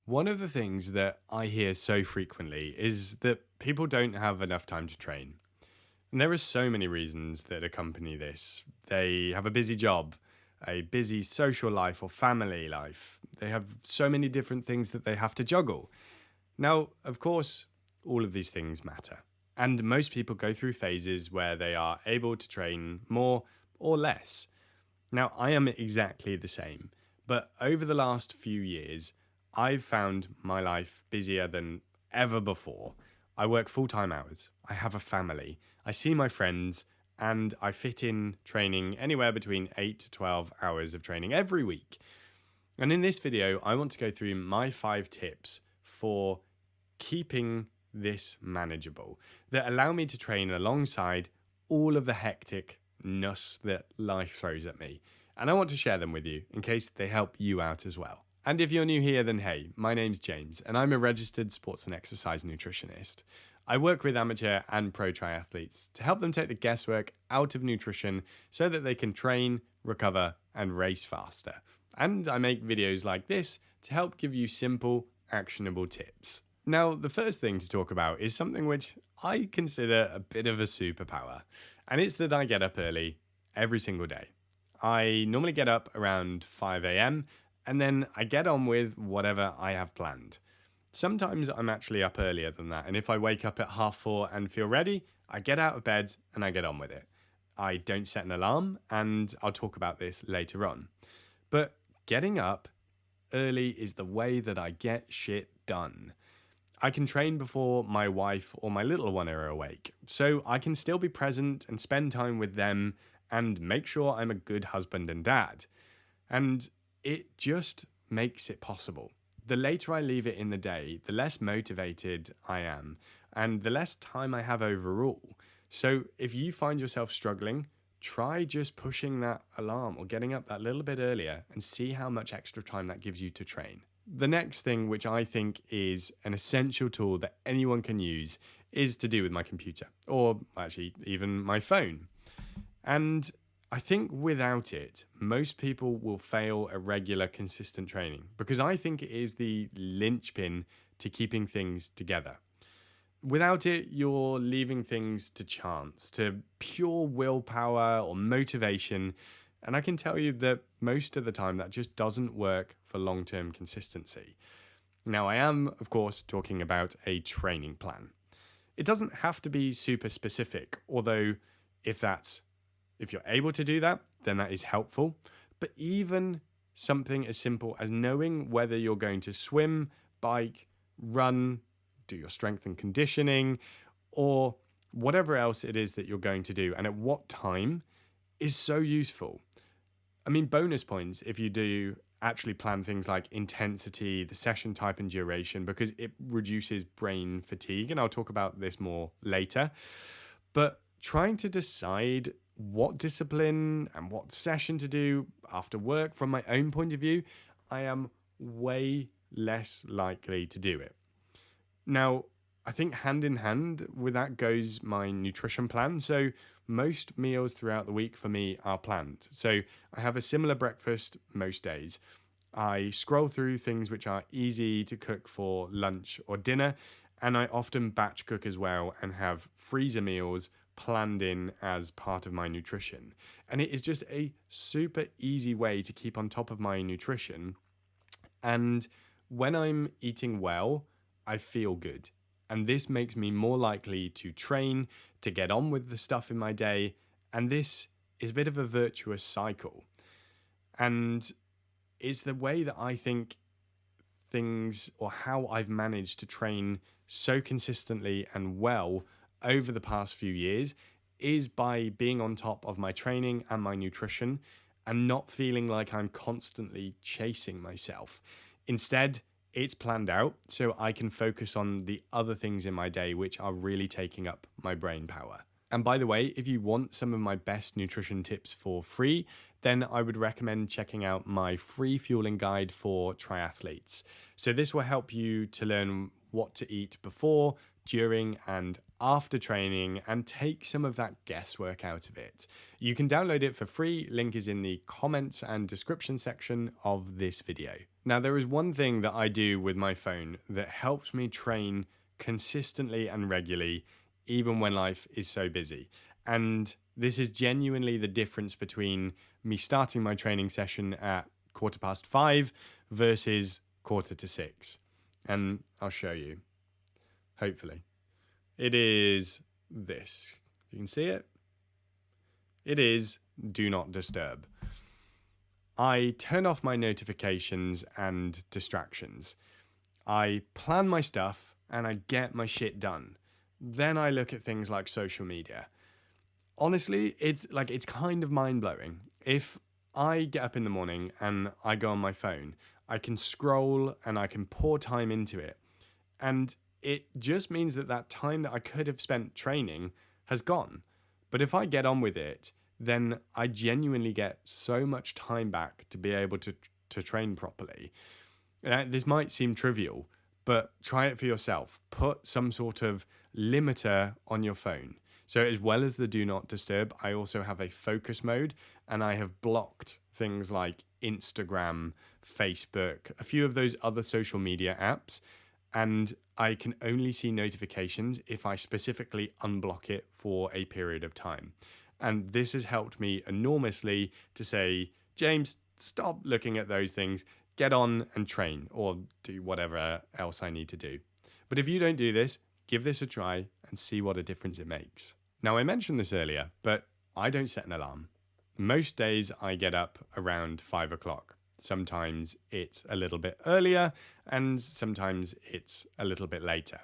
One of the things that I hear so frequently is that people don't have enough time to train. And there are so many reasons that accompany this. They have a busy job, a busy social life or family life. They have so many different things that they have to juggle. Now, of course, all of these things matter. And most people go through phases where they are able to train more or less. Now, I am exactly the same. But over the last few years, I've found my life busier than ever before. I work full time hours, I have a family, I see my friends, and I fit in training anywhere between 8 to 12 hours of training every week. And in this video, I want to go through my 5 tips for keeping this manageable that allow me to train alongside all of the hecticness that life throws at me. And I want to share them with you in case they help you out as well. And if you're new here, then hey, my name's James, and I'm a registered sports and exercise nutritionist. I work with amateur and pro triathletes to help them take the guesswork out of nutrition so that they can train, recover, and race faster. And I make videos like this to help give you simple, actionable tips. Now, the first thing to talk about is something which I consider a bit of a superpower, and it's that I get up early every single day. I normally get up around 5 a.m. and then I get on with whatever I have planned. Sometimes I'm actually up earlier than that, and if I wake up at 4:30 and feel ready, I get out of bed and I get on with it. I don't set an alarm, and I'll talk about this later on. But getting up early is the way that I get shit done. I can train before my wife or my little one are awake, so I can still be present and spend time with them and make sure I'm a good husband and dad. And it just makes it possible. The later I leave it in the day, the less motivated I am and the less time I have overall. So if you find yourself struggling, try just pushing that alarm or getting up that little bit earlier and see how much extra time that gives you to train. The next thing, which I think is an essential tool that anyone can use, is to do with my computer, or actually even my phone. And I think without it, most people will fail at regular, consistent training because I think it is the linchpin to keeping things together. Without it, you're leaving things to chance, to pure willpower or motivation. And I can tell you that most of the time that just doesn't work for long-term consistency. Now, I am, of course, talking about a training plan. It doesn't have to be super specific, although if you're able to do that, then that is helpful. But even something as simple as knowing whether you're going to swim, bike, run, do your strength and conditioning, or whatever else it is that you're going to do, and at what time, is so useful. I mean, bonus points if you do actually plan things like intensity, the session type and duration, because it reduces brain fatigue, and I'll talk about this more later. But trying to decide what discipline and what session to do after work, from my own point of view, I am way less likely to do it. Now, I think hand in hand with that goes my nutrition plan. So most meals throughout the week for me are planned. So I have a similar breakfast most days. I scroll through things which are easy to cook for lunch or dinner, and I often batch cook as well and have freezer meals planned in as part of my nutrition. And it is just a super easy way to keep on top of my nutrition. And when I'm eating well, I feel good. And this makes me more likely to train, to get on with the stuff in my day. And this is a bit of a virtuous cycle. And it's the way that I think things, or how I've managed to train so consistently and well over the past few years, is by being on top of my training and my nutrition and not feeling like I'm constantly chasing myself. Instead, it's planned out so I can focus on the other things in my day which are really taking up my brain power. And by the way, if you want some of my best nutrition tips for free, then I would recommend checking out my free fueling guide for triathletes. So this will help you to learn what to eat before, during, and after training and take some of that guesswork out of it. You can download it for free. Link is in the comments and description section of this video. Now, there is one thing that I do with my phone that helps me train consistently and regularly, even when life is so busy. And this is genuinely the difference between me starting my training session at 5:15 versus 5:45. And I'll show you, hopefully. It is this. You can see it. It is Do Not Disturb. I turn off my notifications and distractions. I plan my stuff and I get my shit done. Then I look at things like social media. Honestly, it's kind of mind-blowing. If I get up in the morning and I go on my phone, I can scroll and I can pour time into it. And it just means that time that I could have spent training has gone. But if I get on with it, then I genuinely get so much time back to be able to train properly. This might seem trivial, but try it for yourself. Put some sort of limiter on your phone. So as well as the Do Not Disturb, I also have a focus mode, and I have blocked things like Instagram, Facebook, a few of those other social media apps, and I can only see notifications if I specifically unblock it for a period of time. And this has helped me enormously to say, James, stop looking at those things, get on and train or do whatever else I need to do. But if you don't do this, give this a try and see what a difference it makes. Now, I mentioned this earlier, but I don't set an alarm. Most days I get up around 5 o'clock. Sometimes it's a little bit earlier and sometimes it's a little bit later.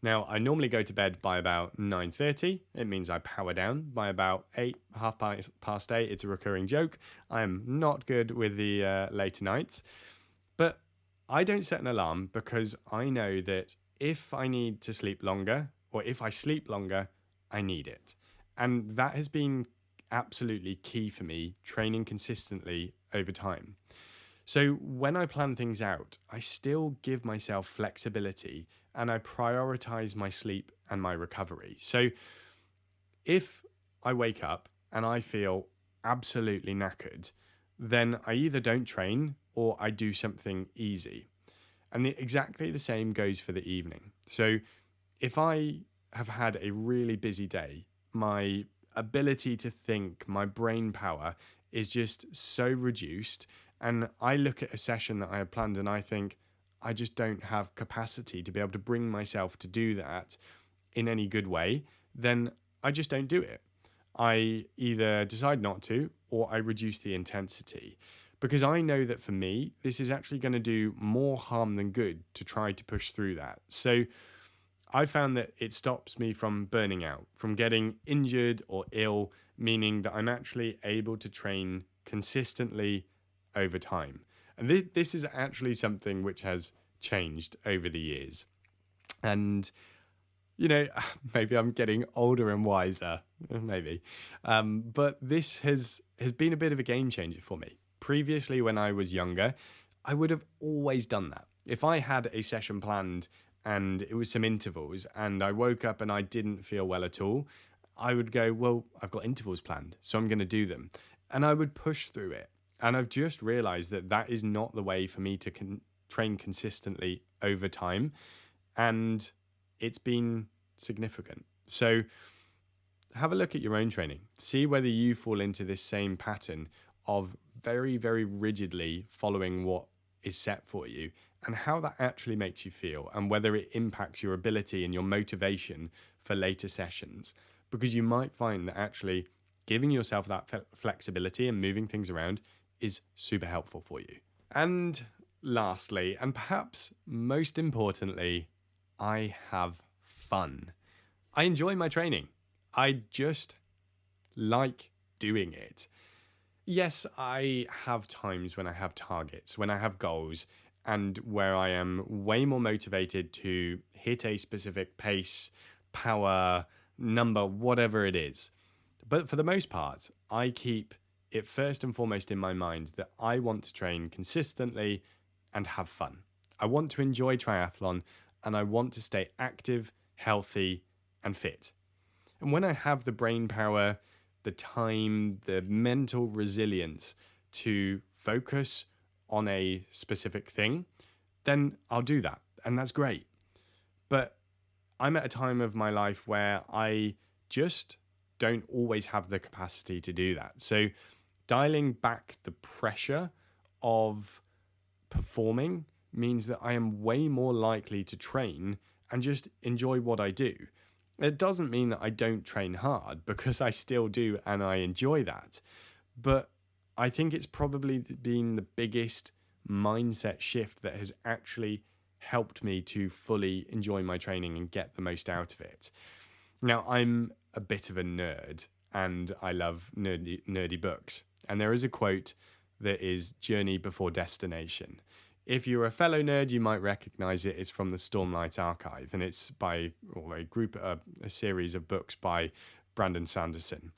Now, I normally go to bed by about 9:30. It means I power down by about 8, half past 8. It's a recurring joke. I am not good with the later nights. But I don't set an alarm because I know that if I need to sleep longer, or if I sleep longer, I need it. And that has been absolutely key for me, training consistently over time. So when I plan things out, I still give myself flexibility and I prioritize my sleep and my recovery. So if I wake up and I feel absolutely knackered, then I either don't train or I do something easy. And exactly the same goes for the evening. So if I have had a really busy day, my ability to think, my brain power is just so reduced. And I look at a session that I had planned and I think, I just don't have capacity to be able to bring myself to do that in any good way, then I just don't do it. I either decide not to or I reduce the intensity. Because I know that for me, this is actually going to do more harm than good to try to push through that. So I found that it stops me from burning out, from getting injured or ill, meaning that I'm actually able to train consistently over time. And this is actually something which has changed over the years. And, maybe I'm getting older and wiser, maybe. But this has been a bit of a game changer for me. Previously, when I was younger, I would have always done that. If I had a session planned and it was some intervals and I woke up and I didn't feel well at all, I would go, well, I've got intervals planned, so I'm going to do them. And I would push through it. And I've just realized that is not the way for me to train consistently over time. And it's been significant. So have a look at your own training. See whether you fall into this same pattern of very, very rigidly following what is set for you and how that actually makes you feel and whether it impacts your ability and your motivation for later sessions. Because you might find that actually giving yourself that flexibility and moving things around is super helpful for you. And lastly, and perhaps most importantly, I have fun. I enjoy my training. I just like doing it. Yes, I have times when I have targets, when I have goals, and where I am way more motivated to hit a specific pace, power, number, whatever it is. But for the most part, I keep it first and foremost in my mind that I want to train consistently and have fun. I want to enjoy triathlon and I want to stay active, healthy, and fit. And when I have the brain power, the time, the mental resilience to focus on a specific thing, then I'll do that. And that's great. But I'm at a time of my life where I just don't always have the capacity to do that. So dialing back the pressure of performing means that I am way more likely to train and just enjoy what I do. It doesn't mean that I don't train hard, because I still do and I enjoy that. But I think it's probably been the biggest mindset shift that has actually helped me to fully enjoy my training and get the most out of it. Now, I'm a bit of a nerd and I love nerdy books. And there is a quote that is journey before destination. If you're a fellow nerd, you might recognize it. It's from the Stormlight Archive, and it's by a series of books by Brandon Sanderson.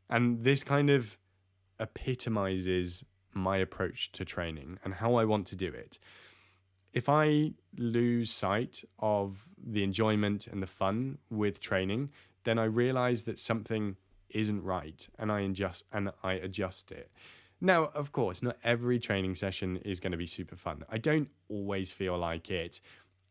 And this kind of epitomizes my approach to training and how I want to do it. If I lose sight of the enjoyment and the fun with training, then I realize that something isn't right and I adjust it. Now, of course, not every training session is going to be super fun. I don't always feel like it,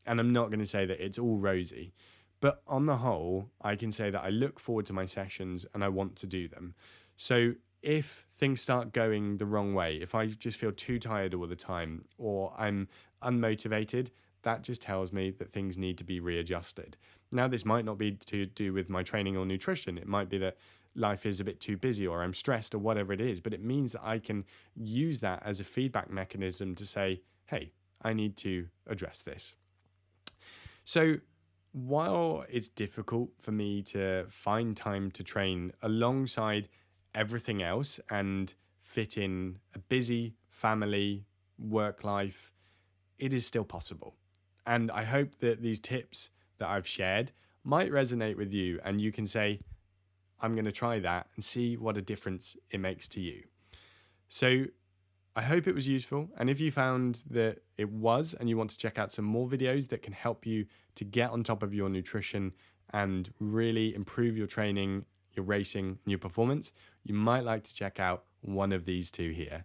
and I'm not going to say that it's all rosy. But on the whole, I can say that I look forward to my sessions and I want to do them. So if things start going the wrong way, if I just feel too tired all the time or I'm unmotivated, that just tells me that things need to be readjusted. Now, this might not be to do with my training or nutrition. It might be that life is a bit too busy or I'm stressed or whatever it is, but it means that I can use that as a feedback mechanism to say, hey, I need to address this. So while it's difficult for me to find time to train alongside everything else and fit in a busy family, work life, it is still possible. And I hope that these tips that I've shared might resonate with you and you can say, I'm going to try that and see what a difference it makes to you. So I hope it was useful. And if you found that it was and you want to check out some more videos that can help you to get on top of your nutrition and really improve your training, your racing, and your performance, you might like to check out one of these two here.